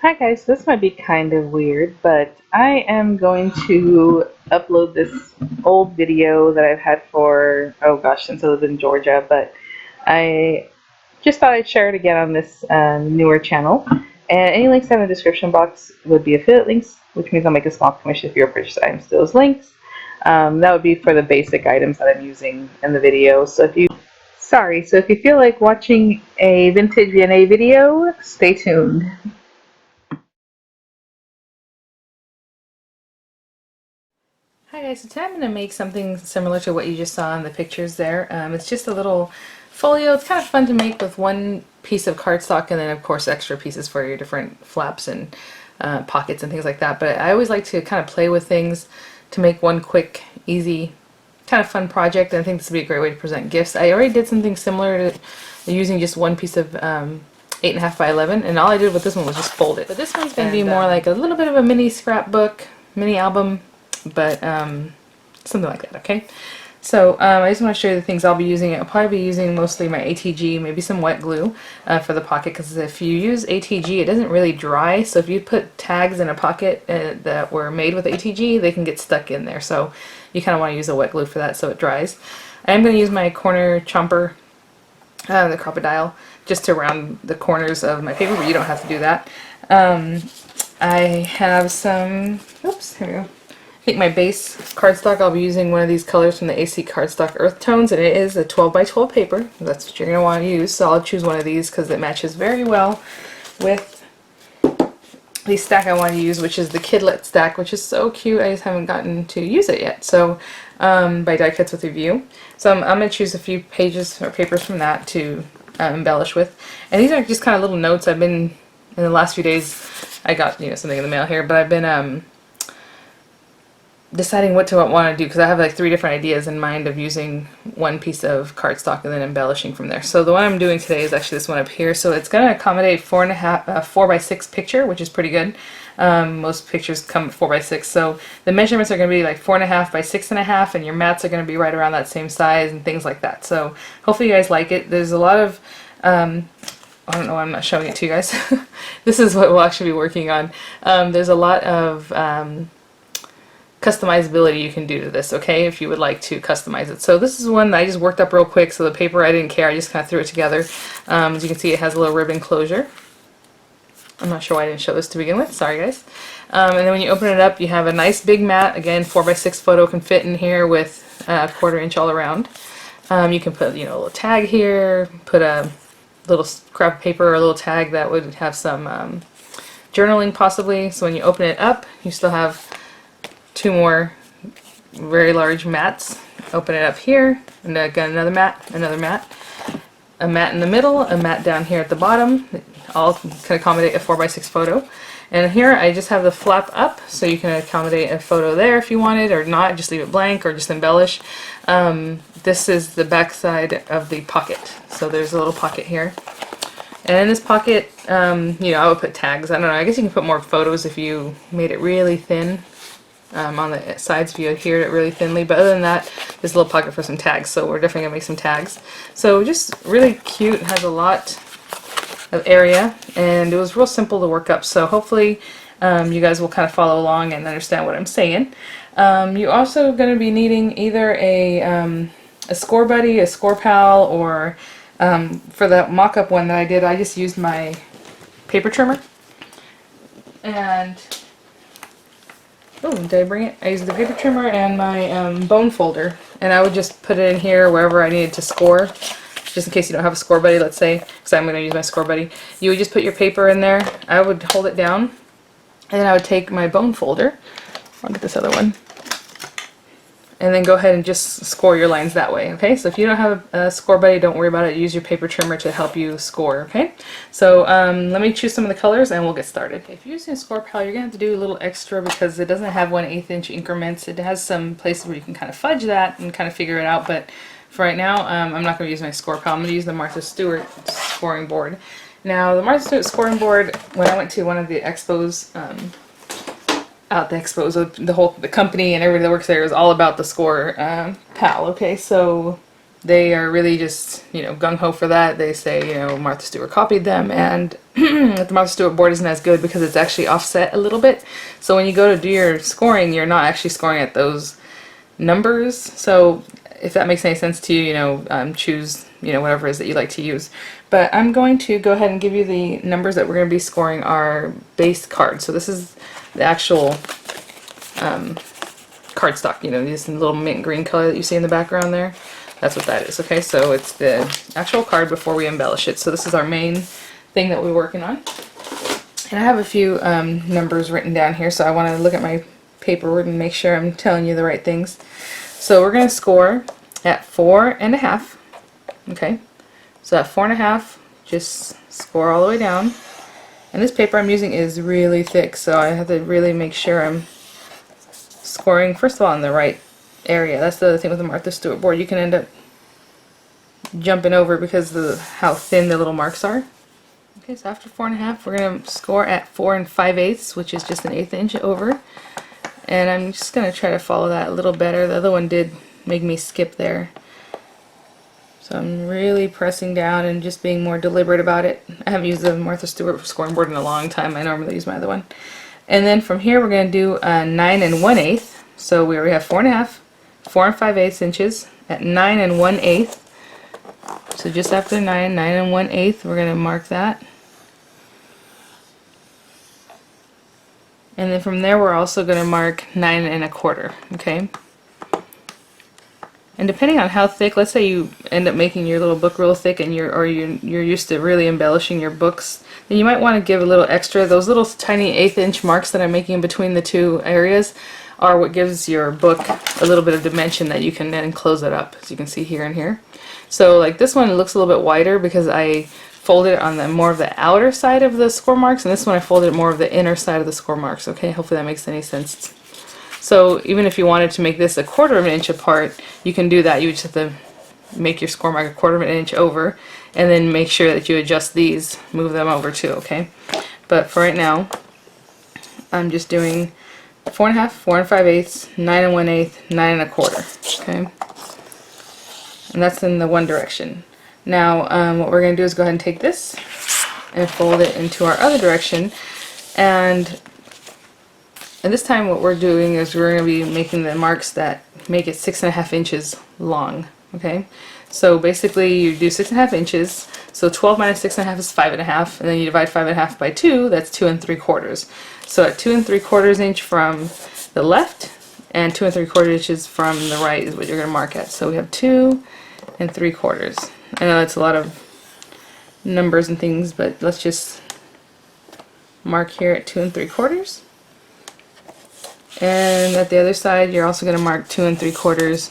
Hi guys, this might be kind of weird, but I am going to upload this old video that I've had for, oh gosh, since I lived in Georgia, but I just thought I'd share it again on this newer channel. And any links down in the description box would be affiliate links, which means I'll make a small commission if you purchase items to those links. That would be for the basic items that I'm using in the video. So if you feel like watching a vintage Vianney video, stay tuned. Hi guys, so today I'm going to make something similar to what you just saw in the pictures there. It's just a little folio. It's kind of fun to make with one piece of cardstock and then of course extra pieces for your different flaps and pockets and things like that. But I always like to kind of play with things to make one quick, easy, kind of fun project. And I think this would be a great way to present gifts. I already did something similar to using just one piece of 8.5 by 11, and all I did with this one was just fold it. But this one's going to be more like a little bit of a mini scrapbook, mini album, but something like that, okay? So I just want to show you the things I'll be using. I'll probably be using mostly my ATG, maybe some wet glue for the pocket, because if you use ATG, it doesn't really dry, so if you put tags in a pocket that were made with ATG, they can get stuck in there, so you kind of want to use a wet glue for that so it dries. I am going to use my corner chomper, the crocodile, just to round the corners of my paper, but you don't have to do that. I have some, oops, here we go. I think my base cardstock, I'll be using one of these colors from the AC Cardstock Earth Tones, and it is a 12 by 12 paper. That's what you're going to want to use, so I'll choose one of these because it matches very well with the stack I want to use, which is the Kidlet stack, which is so cute. I just haven't gotten to use it yet. So by Die Cuts with Review. So I'm going to choose a few pages or papers from that to embellish with. And these are just kind of little notes. I've been, in the last few days, I got something in the mail here, but I've been deciding what to want to do, because I have like 3 different ideas in mind of using one piece of cardstock and then embellishing from there. So the one I'm doing today is actually this one up here. So it's going to accommodate 4 by 6 picture, which is pretty good. Most pictures come at 4 by 6. So the measurements are going to be like 4.5 by 6.5, and your mats are going to be right around that same size and things like that. So hopefully you guys like it. There's a lot of I don't know why I'm not showing it to you guys. This is what we'll actually be working on. There's a lot of customizability you can do to this, okay, if you would like to customize it. So this is one that I just worked up real quick, so the paper I didn't care, I just kind of threw it together. As you can see, it has a little ribbon closure. I'm not sure why I didn't show this to begin with, sorry guys. And then when you open it up, you have a nice big mat. Again, 4 by 6 photo can fit in here with a 1/4 inch all around. You can put a little tag here, put a little scrap of paper or a little tag that would have some journaling possibly. So when you open it up, you still have 2 more very large mats. Open it up here, and I got another mat, a mat in the middle, a mat down here at the bottom. All can accommodate a 4 by 6 photo. And here I just have the flap up, so you can accommodate a photo there if you wanted, or not, just leave it blank or just embellish. This is the back side of the pocket. So there's a little pocket here. And in this pocket, I would put tags. I don't know, I guess you can put more photos if you made it really thin. On the sides if you adhered it really thinly, but other than that, there's a little pocket for some tags, so we're definitely going to make some tags. So just really cute, has a lot of area, and it was real simple to work up, so hopefully you guys will kind of follow along and understand what I'm saying. You're also going to be needing either a score buddy, a score pal, or for the mock-up one that I did, I just used my paper trimmer. And oh, did I bring it? I used the paper trimmer and my bone folder, and I would just put it in here wherever I needed to score, just in case you don't have a score buddy, let's say, because I'm going to use my score buddy. You would just put your paper in there. I would hold it down, and then I would take my bone folder, I'll get this other one, and then go ahead and just score your lines that way, okay? So if you don't have a score buddy, don't worry about it. Use your paper trimmer to help you score, okay? So let me choose some of the colors and we'll get started. If you're using a score pal, you're going to have to do a little extra because it doesn't have 1/8 inch increments. It has some places where you can kind of fudge that and kind of figure it out, but for right now, I'm not going to use my score pal. I'm going to use the Martha Stewart scoring board. Now, the Martha Stewart scoring board, when I went to one of the expos, the company and everybody that works there is all about the score pal. Okay, so they are really just, you know, gung-ho for that. They say, you know, Martha Stewart copied them, and the Martha Stewart board isn't as good because it's actually offset a little bit. So when you go to do your scoring, you're not actually scoring at those numbers. So if that makes any sense to you, you know, choose, you know, whatever it is that you like to use. But I'm going to go ahead and give you the numbers that we're going to be scoring our base card. So this is the actual cardstock, you know, this little mint green color that you see in the background there. That's what that is, okay? So it's the actual card before we embellish it. So this is our main thing that we're working on. And I have a few numbers written down here, so I want to look at my paperwork and make sure I'm telling you the right things. So we're going to score at 4.5, okay? So at 4.5, just score all the way down. And this paper I'm using is really thick, so I have to really make sure I'm scoring, first of all, in the right area. That's the other thing with the Martha Stewart board. You can end up jumping over because of how thin the little marks are. Okay, so after 4.5, we're going to score at 4 5/8, which is just an 1/8 inch over. And I'm just going to try to follow that a little better. The other one did make me skip there. So I'm really pressing down and just being more deliberate about it. I haven't used the Martha Stewart scoring board in a long time. I normally use my other one. And then from here we're going to do 9 1/8. So we already have 4.5, 4 5/8 inches at 9 1/8. So just after 9, 9 1/8, we're going to mark that. And then from there we're also going to mark 9 1/4, okay? And depending on how thick, let's say you end up making your little book real thick and you're used to really embellishing your books, then you might want to give a little extra. Those little tiny 1/8 inch marks that I'm making in between the two areas are what gives your book a little bit of dimension that you can then close it up, as you can see here and here. So like this one looks a little bit wider because I folded it on the more of the outer side of the score marks, and this one I folded more of the inner side of the score marks. Okay, hopefully that makes any sense. So even if you wanted to make this 1/4 inch apart, you can do that. You just have to make your score mark 1/4 inch over, and then make sure that you adjust these, move them over too, okay? But for right now, I'm just doing 4.5, 4 5/8, 9 1/8, 9 1/4, okay? And that's in the one direction. Now what we're going to do is go ahead and take this and fold it into our other direction, and this time what we're doing is we're going to be making the marks that make it 6.5 inches long, okay? So basically you do 6.5 inches, so 12 minus 6.5 is 5.5, and then you divide 5.5 by 2, that's 2 3/4. So at 2 3/4 inch from the left and 2 3/4 inches from the right is what you're going to mark at. So we have 2 3/4. I know that's a lot of numbers and things, but let's just mark here at 2 3/4. And at the other side, you're also going to mark 2 3/4,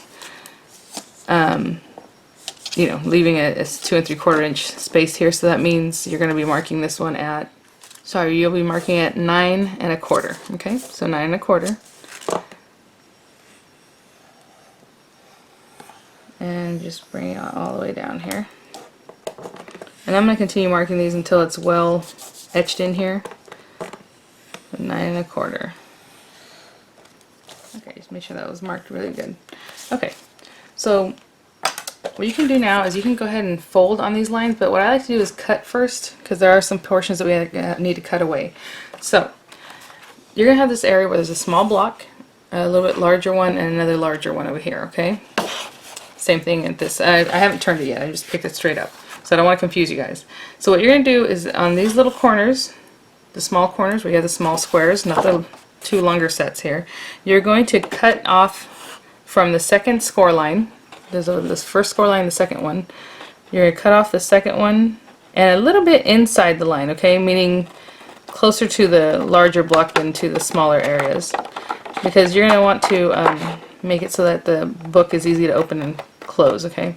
you know, leaving a 2 3/4 inch space here. So that means you're going to be marking this one at, sorry, you'll be marking at 9 1/4. Okay, so 9 1/4. And just bring it all the way down here. And I'm going to continue marking these until it's well etched in here. 9 1/4. Okay, just make sure that was marked really good. Okay, so what you can do now is you can go ahead and fold on these lines, but what I like to do is cut first, because there are some portions that we need to cut away. So you're going to have this area where there's a small block, a little bit larger one, and another larger one over here, okay? Same thing at this. I haven't turned it yet, I just picked it straight up, so I don't want to confuse you guys. So what you're going to do is on these little corners, the small corners where you have the small squares, not the two longer sets here, you're going to cut off from the second score line. There's this first score line, the second one. You're going to cut off the second one and a little bit inside the line, okay? Meaning closer to the larger block than to the smaller areas. Because you're going to want to make it so that the book is easy to open and close, okay?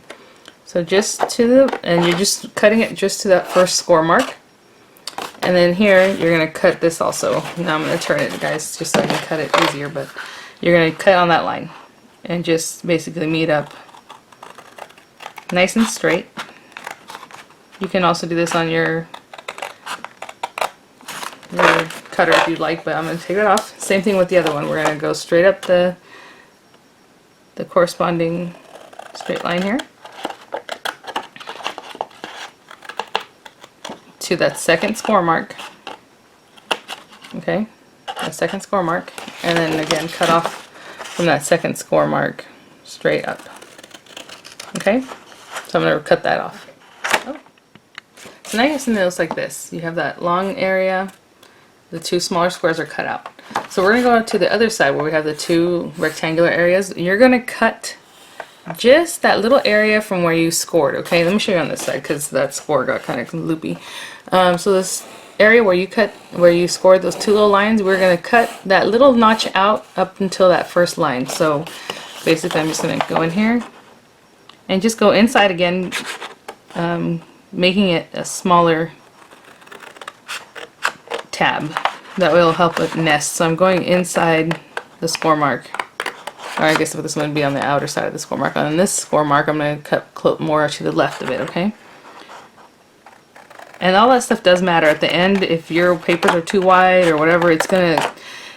So just to the, and you're just cutting it just to that first score mark. And then here, you're going to cut this also. Now I'm going to turn it, guys, just so I can cut it easier, but you're going to cut on that line and just basically meet up nice and straight. You can also do this on your cutter if you'd like, but I'm going to take it off. Same thing with the other one. We're going to go straight up the corresponding straight line here. to that second score mark. Okay, that second score mark, and then again cut off from that second score mark straight up. Okay, so I'm going to cut that off. Oh. So now you have something that looks like this. You have that long area, the two smaller squares are cut out. So we're going to go to the other side where we have the two rectangular areas. You're going to cut just that little area from where you scored. Okay, let me show you on this side because that score got kind of loopy. So this area where you scored those two little lines, we're going to cut that little notch out up until that first line. So basically I'm just going to go in here and just go inside again, making it a smaller tab. That will help it nest. So I'm going inside the score mark, or I guess this one would be on the outer side of the score mark. On this score mark I'm going to cut more to the left of it, okay? And all that stuff does matter at the end. If your papers are too wide or whatever,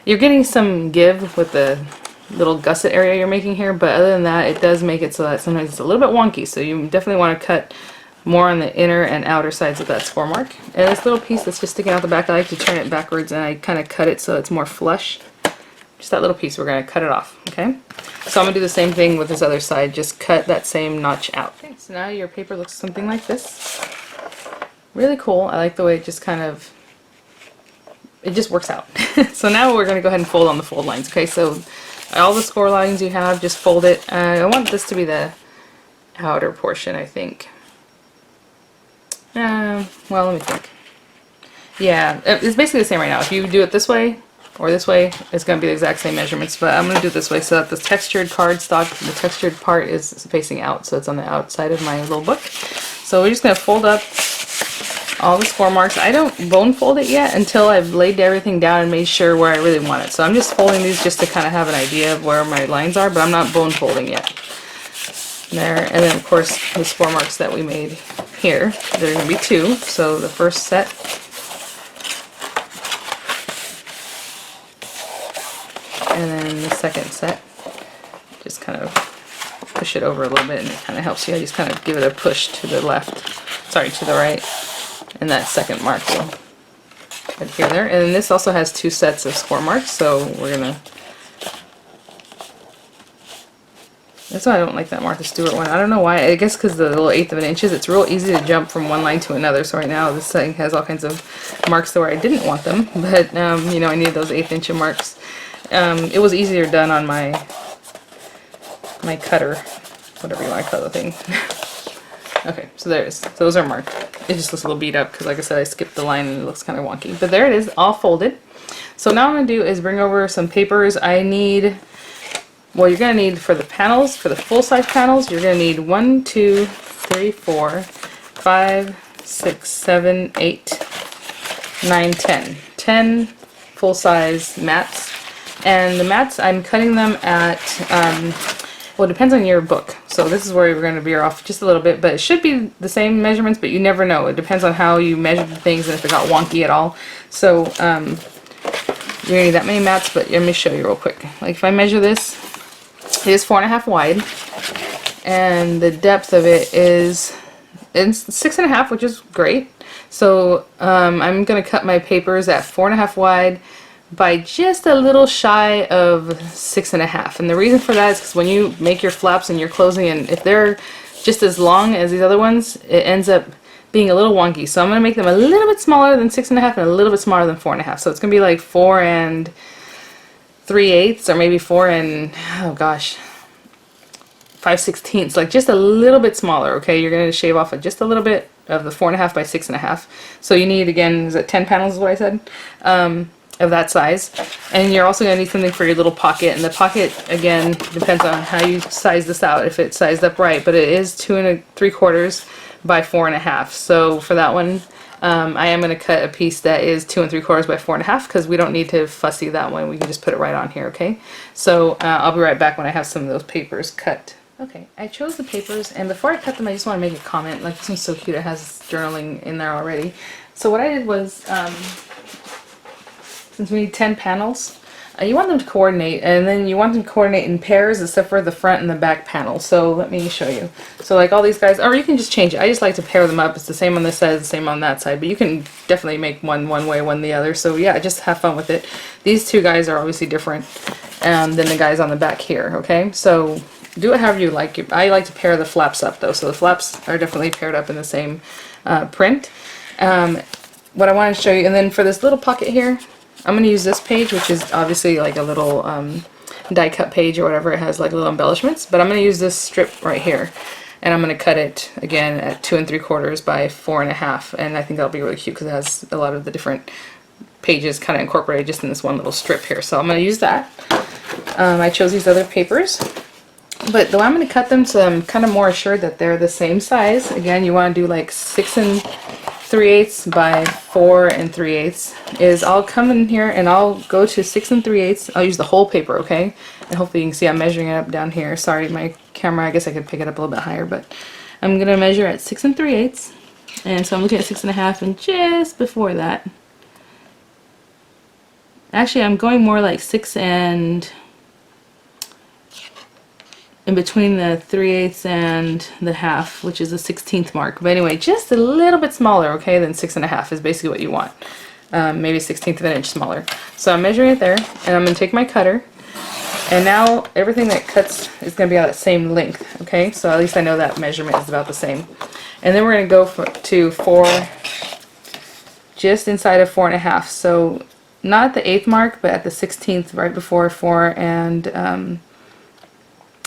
you're getting some give with the little gusset area you're making here, but other than that, it does make it so that sometimes it's a little bit wonky. So you definitely want to cut more on the inner and outer sides of that score mark. And this little piece that's just sticking out the back, I like to turn it backwards and I kind of cut it so it's more flush. Just that little piece, we're going to cut it off, okay? So I'm going to do the same thing with this other side, just cut that same notch out. Okay, so now your paper looks something like this. Really cool. I like the way it just kind of, it just works out. So now we're going to go ahead and fold on the fold lines, okay? So all the score lines you have, just fold it. I want this to be the outer portion, I think. Well, let me think. Yeah, it's basically the same right now. If you do it this way or this way, it's going to be the exact same measurements, but I'm going to do it this way so that the textured cardstock, the textured part is facing out, so it's on the outside of my little book. So we're just going to fold up all the score marks. I don't bone fold it yet until I've laid everything down and made sure where I really want it. So I'm just folding these just to kind of have an idea of where my lines are, but I'm not bone folding yet. There, and then of course the score marks that we made here, there are going to be two. So the first set, and then the second set, just kind of push it over a little bit and it kind of helps you. I just kind of give it a push to the left, sorry, to the right, and that second mark will adhere there. And then this also has two sets of score marks, so we're going to, that's why I don't like that Martha Stewart one. I don't know why. I guess because the little 1/8 of an inch, it's real easy to jump from one line to another. So right now this thing has all kinds of marks to where I didn't want them, but you know, I needed those 1/8 inch marks. It was easier done on my cutter, whatever you want to call the thing. Okay, so there it is. Those are marked. It just looks a little beat up because, like I said, I skipped the line and it looks kind of wonky. But there it is, all folded. So now what I'm going to do is bring over some papers. I need, well, you're going to need for the panels, for the full-size panels, you're going to need 1, 2, 3, 4, 5, 6, 7, 8, 9, 10. 10 full-size mats. And the mats, I'm cutting them at, well, it depends on your book. So this is where we're going to veer off just a little bit, but it should be the same measurements, but you never know. It depends on how you measure things and if it got wonky at all. So you're going to need that many mats, but let me show you real quick. Like if I measure this, it is 4.5 wide, and the depth of it is 6.5, which is great. So I'm going to cut my papers at 4.5 wide by just a little shy of 6.5. And the reason for that is because when you make your flaps and you're closing, and if they're just as long as these other ones, it ends up being a little wonky. So I'm going to make them a little bit smaller than 6.5 and a little bit smaller than 4.5. So it's going to be like 4 3/8, or maybe 4 oh gosh, 5/16, like just a little bit smaller. Okay, you're going to shave off just a little bit of the 4.5 by 6.5. So you need, again, is it 10 panels is what I said, of that size. And you're also going to need something for your little pocket, and the pocket, again, depends on how you size this out, if it's sized up right, but it is 2 3/4 by 4.5. So for that one, I am going to cut a piece that is 2 3/4 by 4.5 because we don't need to fussy that one. We can just put it right on here, okay? So I'll be right back when I have some of those papers cut. Okay, I chose the papers, and before I cut them, I just want to make a comment. Like, this one's so cute, it has journaling in there already. So what I did was, since we need 10 panels, You want them to coordinate, and then you want them to coordinate in pairs except for the front and the back panel. So let me show you. So like all these guys, or you can just change it. I just like to pair them up. It's the same on this side, the same on that side, but you can definitely make one way, one the other. So yeah, just have fun with it. These two guys are obviously different than the guys on the back here, okay? So do it however you like. I like to pair the flaps up though, so the flaps are definitely paired up in the same print. What I wanted to show you, and then for this little pocket here, I'm going to use this page, which is obviously like a little die cut page or whatever. It has like little embellishments, but I'm going to use this strip right here, and I'm going to cut it again at 2 3/4 by 4 1/2, and I think that'll be really cute because it has a lot of the different pages kind of incorporated just in this one little strip here. So I'm going to use that. I chose these other papers, but the way I'm going to cut them, so I'm kind of more assured that they're the same size. Again, you want to do like 6 3/8 by 4 3/8. Is I'll come in here and I'll go to 6 3/8. I'll use the whole paper, okay? And hopefully you can see I'm measuring it up down here. Sorry, my camera, I guess I could pick it up a little bit higher, but I'm going to measure at 6 3/8. And so I'm looking at 6 1/2, and just before that, actually I'm going more like 6 and in between the 3/8 and the half, which is the 16th mark. But anyway, just a little bit smaller, okay, than 6 1/2 is basically what you want. Maybe 1/16 of an inch smaller. So I'm measuring it there, and I'm going to take my cutter, and now everything that cuts is going to be on that same length, okay? So at least I know that measurement is about the same. And then we're going to go to 4, just inside of 4 1/2. So not at the 8th mark, but at the 16th, right before 4 and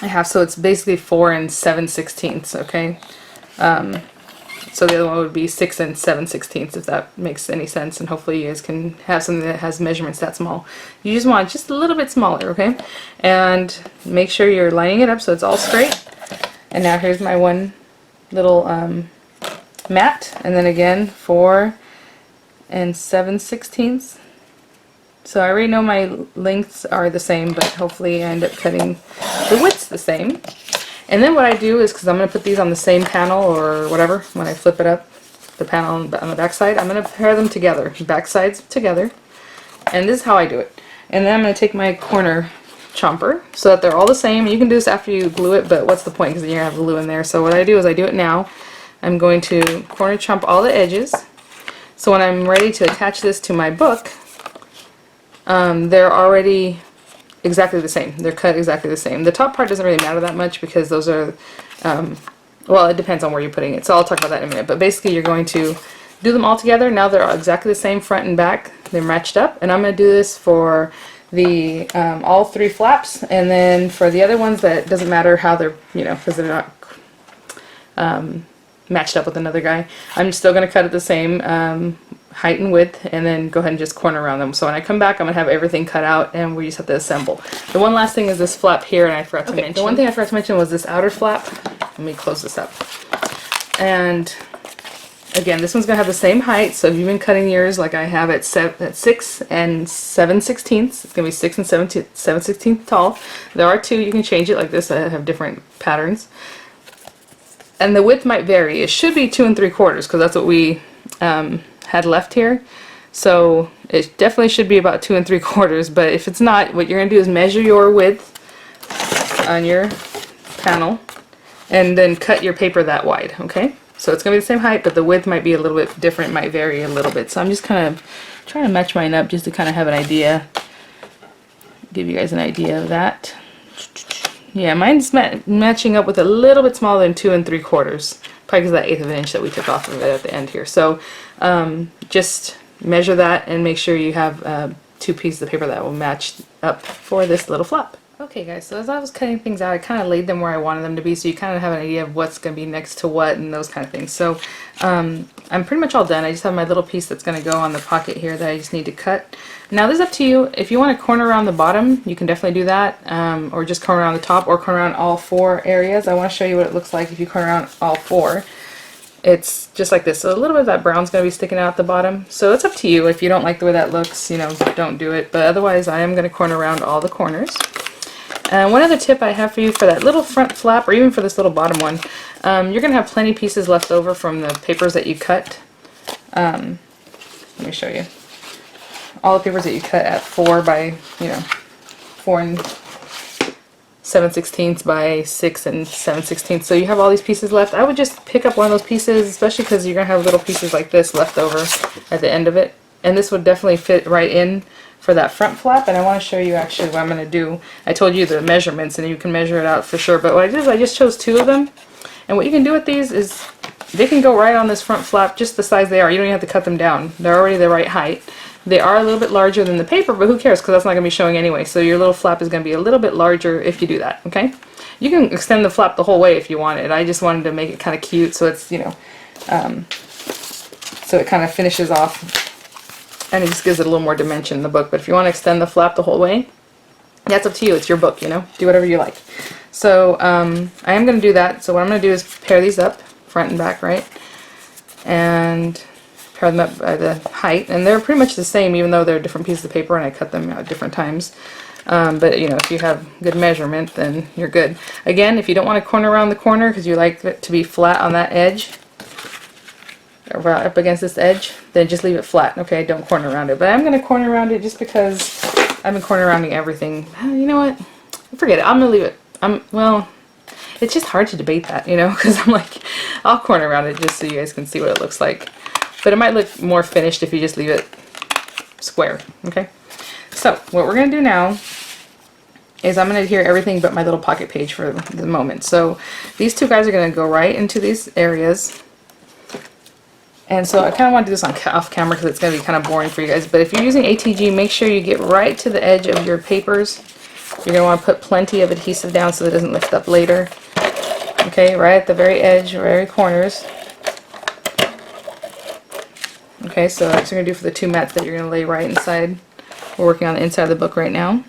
a half, so it's basically 4 7/16, okay? So the other one would be 6 7/16, if that makes any sense, and hopefully you guys can have something that has measurements that small. You just want it just a little bit smaller, okay? And make sure you're lining it up so it's all straight. And now here's my one little mat, and then again 4 7/16. So I already know my lengths are the same, but hopefully I end up cutting the widths the same. And then what I do is, because I'm going to put these on the same panel or whatever, when I flip it up, the panel on the back side, I'm going to pair them together, back sides together. And this is how I do it. And then I'm going to take my corner chomper so that they're all the same. You can do this after you glue it, but what's the point, because then you're going to have glue in there. So what I do is I do it now. I'm going to corner chomp all the edges. So when I'm ready to attach this to my book, they're already exactly the same. They're cut exactly the same. The top part doesn't really matter that much because those are, well, it depends on where you're putting it. So I'll talk about that in a minute. But basically you're going to do them all together. Now they're exactly the same front and back. They're matched up. And I'm going to do this for the all 3 flaps. And then for the other ones, that doesn't matter how they're, you know, because they're not matched up with another guy. I'm still going to cut it the same height and width, and then go ahead and just corner around them. So when I come back, I'm going to have everything cut out, and we just have to assemble. The one last thing is this flap here, and I forgot to mention. The one thing I forgot to mention was this outer flap. Let me close this up. And again, this one's going to have the same height, so if you've been cutting yours like I have at 6 7/16, it's going to be 6 7/16 tall. There are 2, you can change it like this. I have different patterns. And the width might vary. It should be 2 3/4 because that's what we had left here. So it definitely should be about 2 3/4, but if it's not, what you're going to do is measure your width on your panel and then cut your paper that wide, okay? So it's going to be the same height, but the width might be a little bit different, might vary a little bit. So I'm just kind of trying to match mine up just to kind of have an idea, give you guys an idea of that. Yeah, mine's matching up with a little bit smaller than 2 3/4, probably because of that 1/8 of an inch that we took off of it at the end here. So just measure that and make sure you have 2 pieces of paper that will match up for this little flap. Okay guys, so as I was cutting things out, I kind of laid them where I wanted them to be, so you kind of have an idea of what's going to be next to what and those kind of things. So I'm pretty much all done. I just have my little piece that's going to go on the pocket here that I just need to cut. Now this is up to you. If you want to corner around the bottom, you can definitely do that, or just corner around the top, or corner around all 4 areas. I want to show you what it looks like if you corner around all 4. It's just like this. So a little bit of that brown's going to be sticking out at the bottom. So it's up to you. If you don't like the way that looks, you know, don't do it. But otherwise, I am going to corner around all the corners. One other tip I have for you for that little front flap, or even for this little bottom one, you're going to have plenty of pieces left over from the papers that you cut. Let me show you. All the papers that you cut at 4 by, you know, 4 7/16 by 6 7/16. So you have all these pieces left. I would just pick up one of those pieces, especially because you're going to have little pieces like this left over at the end of it. And this would definitely fit right in for that front flap. And I want to show you actually what I'm going to do. I told you the measurements and you can measure it out for sure. But what I did is I just chose 2 of them. And what you can do with these is they can go right on this front flap just the size they are. You don't even have to cut them down. They're already the right height. They are a little bit larger than the paper, but who cares, because that's not going to be showing anyway. So your little flap is going to be a little bit larger if you do that, okay? You can extend the flap the whole way if you wanted. I just wanted to make it kind of cute so it's, you know, so it kind of finishes off and it just gives it a little more dimension in the book. But if you want to extend the flap the whole way, that's up to you. It's your book, you know? Do whatever you like. So I am going to do that. So what I'm going to do is pair these up, front and back, right? And pair them up by the height, and they're pretty much the same even though they're different pieces of paper and I cut them out at different times. But you know, if you have good measurement, then you're good. Again, if you don't want to corner around the corner because you like it to be flat on that edge, or up against this edge, then just leave it flat, okay? Don't corner around it. But I'm going to corner around it just because I've been corner rounding everything. You know what? Forget it. I'm going to leave it. Well, it's just hard to debate that, you know, because I'm like, I'll corner around it just so you guys can see what it looks like. But it might look more finished if you just leave it square, okay? So, what we're going to do now is I'm going to adhere everything but my little pocket page for the moment. So, these 2 guys are going to go right into these areas. And so, I kind of want to do this off camera because it's going to be kind of boring for you guys. But if you're using ATG, make sure you get right to the edge of your papers. You're going to want to put plenty of adhesive down so that it doesn't lift up later. Okay, right at the very edge, very corners. Okay, so that's what we're going to do for the 2 mats that you're going to lay right inside. We're working on the inside of the book right now.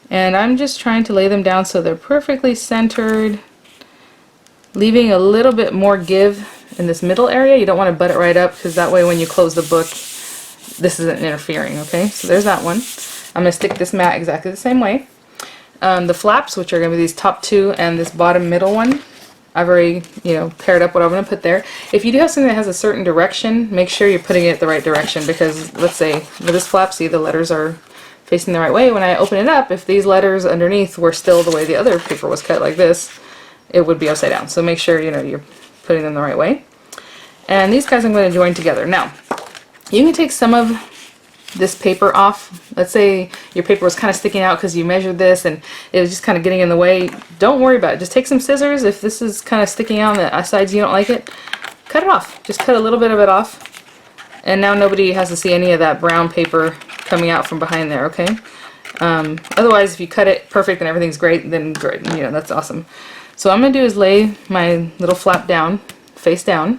And I'm just trying to lay them down so they're perfectly centered, leaving a little bit more give in this middle area. You don't want to butt it right up because that way when you close the book, this isn't interfering, okay? So there's that one. I'm going to stick this mat exactly the same way. The flaps, which are going to be these top 2 and this bottom middle one, I've already, you know, paired up what I'm going to put there. If you do have something that has a certain direction, make sure you're putting it the right direction because, let's say, with this flap, see, the letters are facing the right way. When I open it up, if these letters underneath were still the way the other paper was cut like this, it would be upside down. So make sure, you know, you're putting them the right way. And these guys I'm going to join together. Now, you can take some of this paper off. Let's say your paper was kind of sticking out because you measured this and it was just kind of getting in the way. Don't worry about it. Just take some scissors. If this is kind of sticking out on the sides you don't like it, cut it off. Just cut a little bit of it off. And now nobody has to see any of that brown paper coming out from behind there, okay? Otherwise, if you cut it perfect and everything's great, then great. You know, that's awesome. So what I'm going to do is lay my little flap down, face down.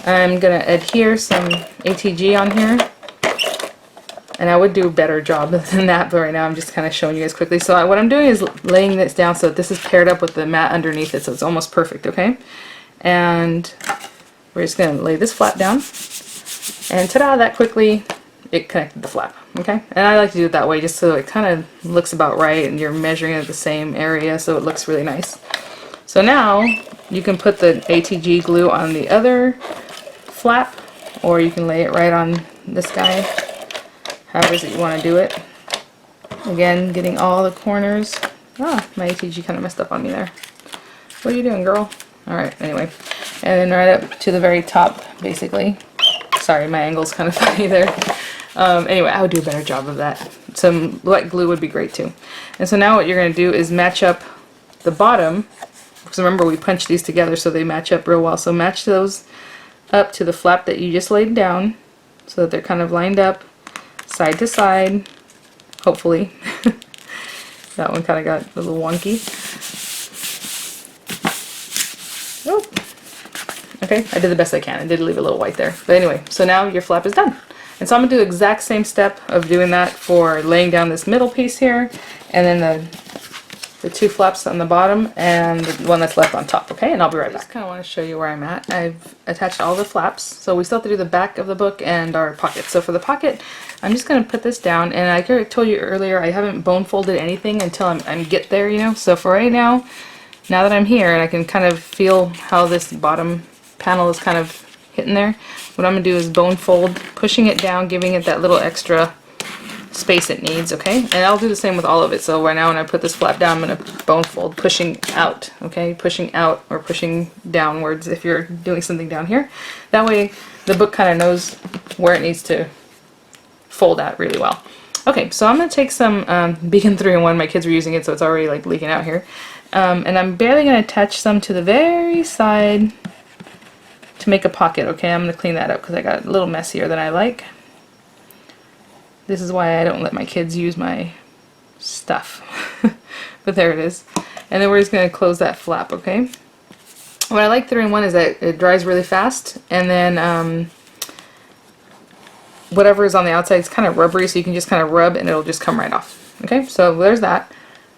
I'm going to adhere some ATG on here. And I would do a better job than that, but right now I'm just kind of showing you guys quickly. So what I'm doing is laying this down so that this is paired up with the mat underneath it, so it's almost perfect, okay? And we're just going to lay this flap down. And ta-da, that quickly, it connected the flap, okay? And I like to do it that way just so it kind of looks about right and you're measuring it at the same area so it looks really nice. So now you can put the ATG glue on the other flap, or you can lay it right on this guy. However it is that you want to do it. Again, getting all the corners. Ah, my ATG kind of messed up on me there. What are you doing, girl? Alright, anyway. And then right up to the very top, basically. Sorry, my angle's kind of funny there. Anyway, I would do a better job of that. Some wet glue would be great too. And so now what you're going to do is match up the bottom. Because remember, we punched these together so they match up real well. So match those up to the flap that you just laid down so that they're kind of lined up. Side to side, hopefully. That one kind of got a little wonky. Oh. Okay, I did the best I can. I did leave a little white there. But anyway, so now your flap is done. And so I'm going to do the exact same step of doing that for laying down this middle piece here, and then the 2 flaps on the bottom, and the one that's left on top, okay? And I'll be right back. I just kind of want to show you where I'm at. I've attached all the flaps, so we still have to do the back of the book and our pocket. So for the pocket, I'm just going to put this down, and I told you earlier, I haven't bone folded anything until I get there, you know? So for right now that I'm here, and I can kind of feel how this bottom panel is kind of hitting there, what I'm going to do is bone fold, pushing it down, giving it that little extra space it needs, okay? And I'll do the same with all of it. So right now when I put this flap down, I'm going to bone fold, pushing out, okay? Pushing out or pushing downwards if you're doing something down here. That way the book kind of knows where it needs to fold out really well. Okay, so I'm going to take some Beacon 3-in-1. My kids were using it, so it's already like leaking out here. And I'm barely going to attach some to the very side to make a pocket, okay? I'm going to clean that up because I got a little messier than I like. This is why I don't let my kids use my stuff. But there it is. And then we're just going to close that flap, okay? What I like 3-in-1 is that it dries really fast, and then whatever is on the outside is kind of rubbery, so you can just kind of rub and it'll just come right off. Okay, so there's that.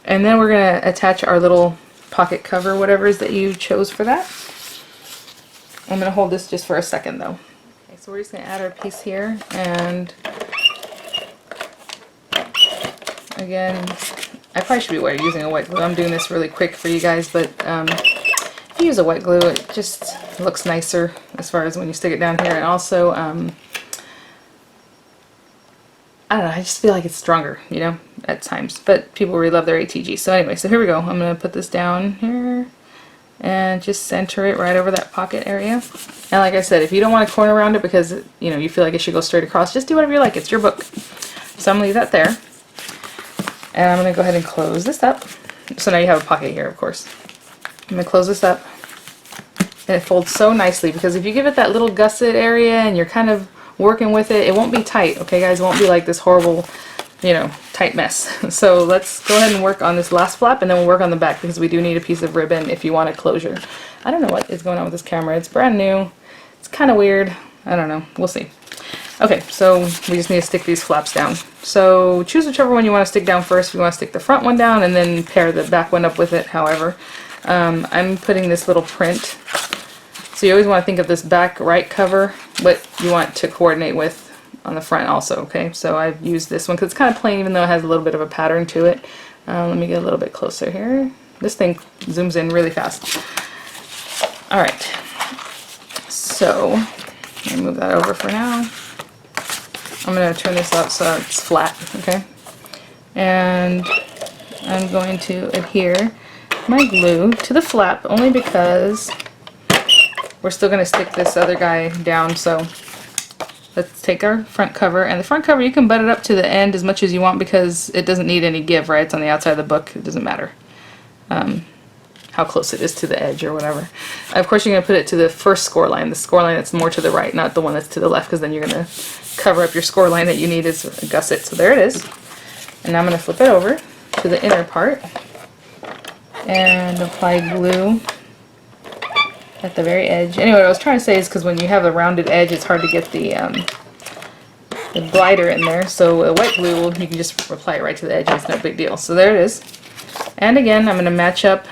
And then we're going to attach our little pocket cover, whatever it is that you chose for that. I'm going to hold this just for a second though. Okay, so we're just going to add our piece here, and again, I probably should be using a wet glue. I'm doing this really quick for you guys, but if you use a wet glue, it just looks nicer as far as when you stick it down here. And also, I don't know, I just feel like it's stronger, you know, at times. But people really love their ATG. So anyway, so here we go. I'm going to put this down here and just center it right over that pocket area. And like I said, if you don't want a corner around it because, you know, you feel like it should go straight across, just do whatever you like. It's your book. So I'm going to leave that there. And I'm going to go ahead and close this up. So now you have a pocket here, of course. I'm going to close this up. And it folds so nicely, because if you give it that little gusset area and you're kind of working with it, it won't be tight, okay guys? It won't be like this horrible, you know, tight mess. So let's go ahead and work on this last flap, and then we'll work on the back, because we do need a piece of ribbon if you want a closure. I don't know what is going on with this camera. It's brand new. It's kind of weird. I don't know. We'll see. Okay, so we just need to stick these flaps down. So choose whichever one you want to stick down first. If you want to stick the front one down and then pair the back one up with it, however. I'm putting this little print. So you always want to think of this back right cover, what you want to coordinate with on the front also, okay? So I've used this one because it's kind of plain, even though it has a little bit of a pattern to it. Let me get a little bit closer here. This thing zooms in really fast. Alright, so let me move that over for now. I'm going to turn this up so it's flat, okay? And I'm going to adhere my glue to the flap only because we're still going to stick this other guy down. So let's take our front cover, and the front cover you can butt it up to the end as much as you want because it doesn't need any give, right? It's on the outside of the book. It doesn't matter how close it is to the edge or whatever. Of course you're going to put it to the first score line, the score line that's more to the right, not the one that's to the left, because then you're going to cover up your score line that you need as a gusset. So there it is. And now I'm going to flip it over to the inner part and apply glue at the very edge. Anyway, what I was trying to say is because when you have a rounded edge, it's hard to get the glider in there. So a wet glue, you can just apply it right to the edge. It's no big deal. So there it is. And again, I'm going to match up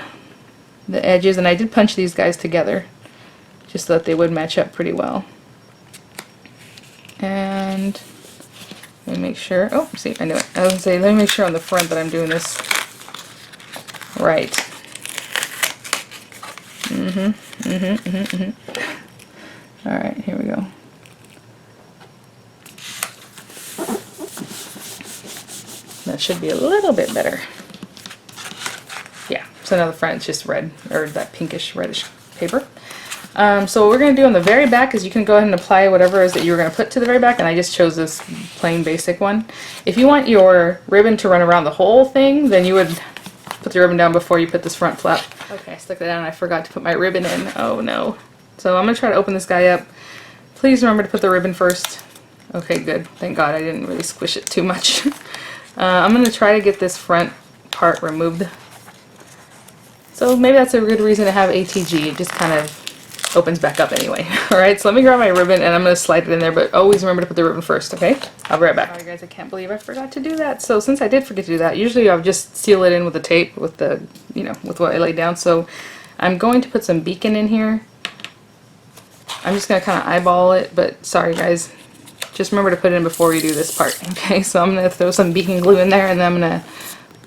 the edges, and I did punch these guys together just so that they would match up pretty well. And let me make sure, oh, see, I knew it. I was going to say, let me make sure on the front that I'm doing this right. Alright, here we go. That should be a little bit better. Yeah, so now the front is just red, or that pinkish reddish paper. So what we're going to do on the very back is you can go ahead and apply whatever it is that you were going to put to the very back, and I just chose this plain basic one. If you want your ribbon to run around the whole thing, then you would put the ribbon down before you put this front flap. Okay, I stuck that down and I forgot to put my ribbon in. Oh no. So I'm going to try to open this guy up. Please remember to put the ribbon first. Okay, good. Thank God I didn't really squish it too much. I'm going to try to get this front part removed. So maybe that's a good reason to have ATG. It just kind of opens back up anyway. Alright, so let me grab my ribbon and I'm going to slide it in there, but always remember to put the ribbon first, okay? I'll be right back. Alright guys, I can't believe I forgot to do that. So since I did forget to do that, usually I'll just seal it in with the tape, with the, you know, with what I laid down. So I'm going to put some beacon in here. I'm just going to kind of eyeball it, but sorry guys. Just remember to put it in before we do this part, okay? So I'm going to throw some beacon glue in there, and then I'm going to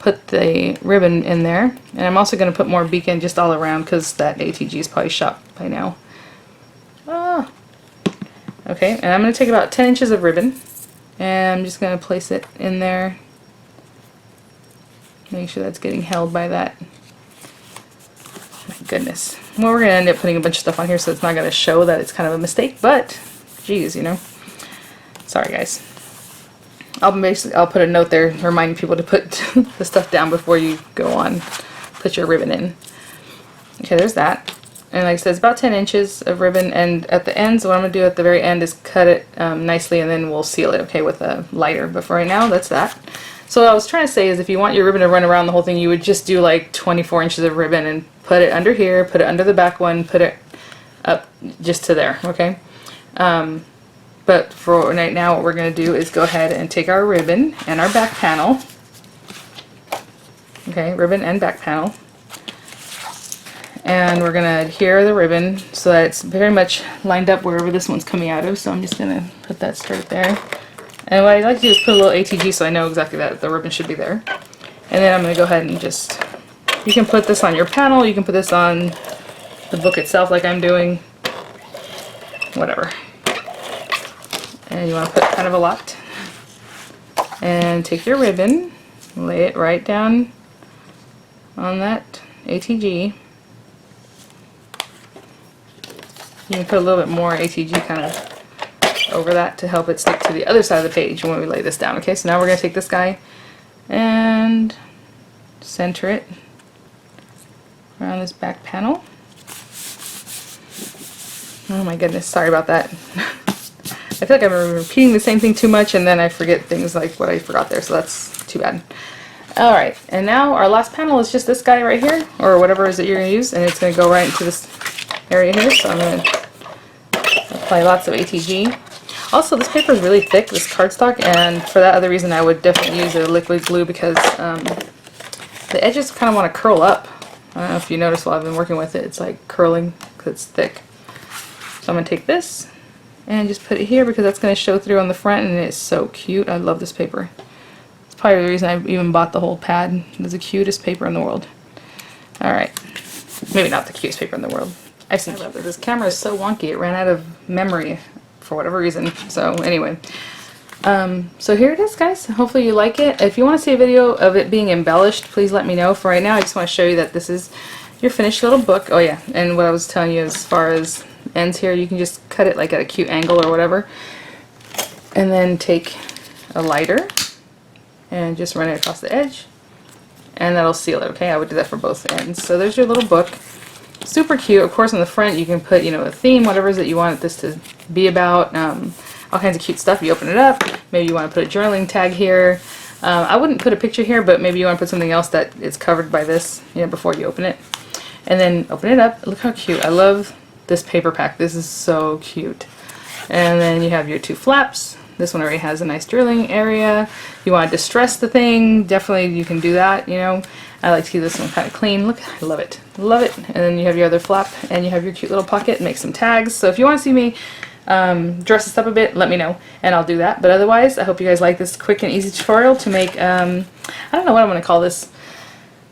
put the ribbon in there. And I'm also going to put more beacon just all around because that ATG is probably shot by now. Ah. Okay, and I'm going to take about 10 inches of ribbon, And I'm just going to place it in there. Make sure that's getting held by that. My goodness. Well, we're going to end up putting a bunch of stuff on here, so it's not going to show that it's kind of a mistake, but geez, you know. Sorry, guys. I'll put a note there reminding people to put the stuff down before you go on. Put your ribbon in. Okay, there's that. And like I said, it's about 10 inches of ribbon, and at the ends, what I'm going to do at the very end is cut it nicely, and then we'll seal it, okay, with a lighter. But for right now, that's that. So what I was trying to say is if you want your ribbon to run around the whole thing, you would just do like 24 inches of ribbon and put it under here, put it under the back one, put it up just to there, okay? But for right now, what we're going to do is go ahead and take our ribbon and our back panel. Okay, ribbon and back panel. And we're going to adhere the ribbon so that it's very much lined up wherever this one's coming out of. So I'm just going to put that straight there. And what I like to do is put a little ATG so I know exactly that the ribbon should be there. And then I'm going to go ahead and just, you can put this on your panel, you can put this on the book itself like I'm doing, whatever. And you want to put kind of a lot. And take your ribbon, lay it right down on that ATG. You can put a little bit more ATG kind of over that to help it stick to the other side of the page when we lay this down. Okay, so now we're going to take this guy and center it around this back panel. Oh my goodness, sorry about that. I feel like I'm repeating the same thing too much and then I forget things like what I forgot there, so that's too bad. Alright, and now our last panel is just this guy right here, or whatever it is that you're going to use, and it's going to go right into this area here, so I'm going to apply lots of ATG. Also, this paper is really thick, this cardstock, and for that other reason I would definitely use a liquid glue because the edges kind of want to curl up. I don't know if you noticed while I've been working with it, it's like curling because it's thick. So I'm going to take this and just put it here because that's going to show through on the front, and it's so cute. I love this paper. It's probably the reason I even bought the whole pad. It's the cutest paper in the world. Alright. Maybe not the cutest paper in the world. I love it. This camera is so wonky. It ran out of memory for whatever reason. So anyway. So here it is, guys. Hopefully you like it. If you want to see a video of it being embellished, please let me know. For right now, I just want to show you that this is your finished little book. Oh yeah, and what I was telling you as far as ends here, you can just cut it like at a cute angle or whatever. And then take a lighter and just run it across the edge. And that'll seal it, okay? I would do that for both ends. So there's your little book. Super cute. Of course, on the front you can put, you know, a theme, whatever it is that you want this to be about. All kinds of cute stuff. You open it up. Maybe you want to put a journaling tag here. I wouldn't put a picture here, but maybe you want to put something else that is covered by this, you know, before you open it. And then open it up. Look how cute. I love this paper pack. This is so cute. And then you have your two flaps. This one already has a nice drilling area. You want to distress the thing, definitely you can do that, you know. I like to keep this one kind of clean. Look, I love it. Love it. And then you have your other flap, and you have your cute little pocket. Make some tags. So if you want to see me dress this up a bit, let me know, and I'll do that. But otherwise, I hope you guys like this quick and easy tutorial to make, I don't know what I'm going to call this.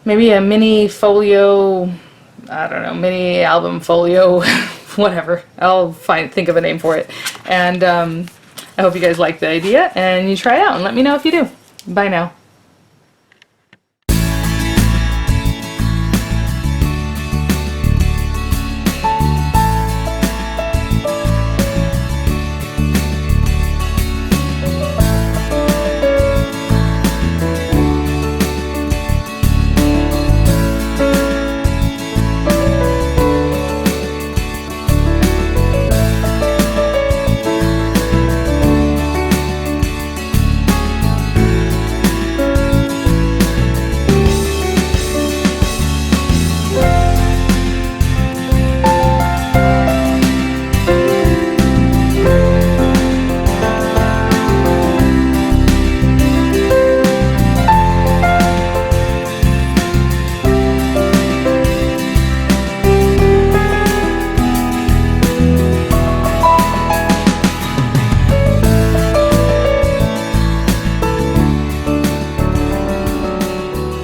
Maybe a mini folio, I don't know, mini album folio, whatever. I'll think of a name for it. And I hope you guys like the idea, and you try it out, and let me know if you do. Bye now.